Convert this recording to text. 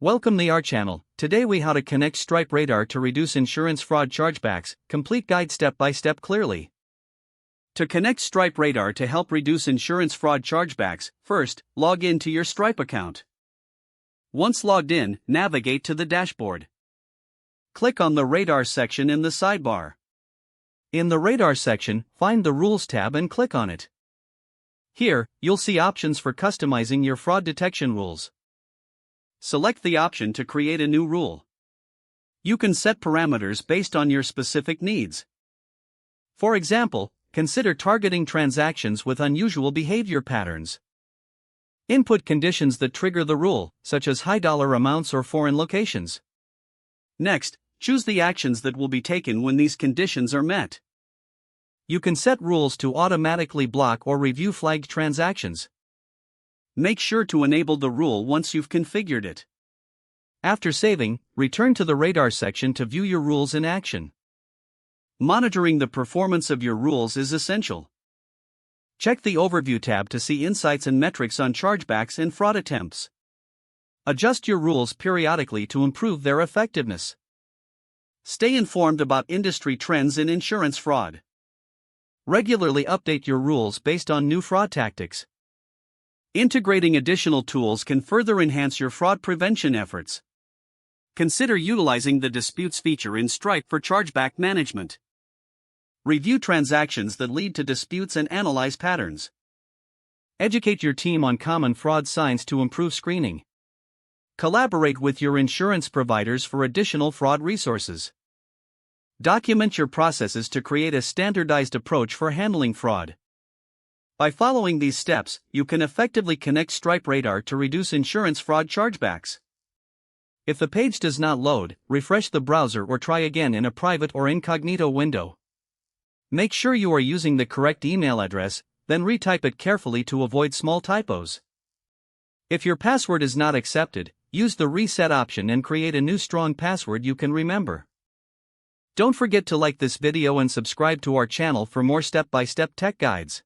Welcome to our channel. Today we how to connect Stripe Radar to reduce insurance fraud chargebacks. Complete guide step by step clearly. To connect Stripe Radar to help reduce insurance fraud chargebacks, first, log in to your Stripe account. Once logged in, navigate to the dashboard. Click on the Radar section in the sidebar. In the Radar section, find the Rules tab and click on it. Here, you'll see options for customizing your fraud detection rules. Select the option to create a new rule. You can set parameters based on your specific needs. For example, consider targeting transactions with unusual behavior patterns. Input conditions that trigger the rule, such as high dollar amounts or foreign locations. Next, choose the actions that will be taken when these conditions are met. You can set rules to automatically block or review flagged transactions. Make sure to enable the rule once you've configured it. After saving, return to the Radar section to view your rules in action. Monitoring the performance of your rules is essential. Check the Overview tab to see insights and metrics on chargebacks and fraud attempts. Adjust your rules periodically to improve their effectiveness. Stay informed about industry trends in insurance fraud. Regularly update your rules based on new fraud tactics. Integrating additional tools can further enhance your fraud prevention efforts. Consider utilizing the Disputes feature in Stripe for chargeback management. Review transactions that lead to disputes and analyze patterns. Educate your team on common fraud signs to improve screening. Collaborate with your insurance providers for additional fraud resources. Document your processes to create a standardized approach for handling fraud. By following these steps, you can effectively connect Stripe Radar to reduce insurance fraud chargebacks. If the page does not load, refresh the browser or try again in a private or incognito window. Make sure you are using the correct email address, then retype it carefully to avoid small typos. If your password is not accepted, use the reset option and create a new strong password you can remember. Don't forget to like this video and subscribe to our channel for more step-by-step tech guides.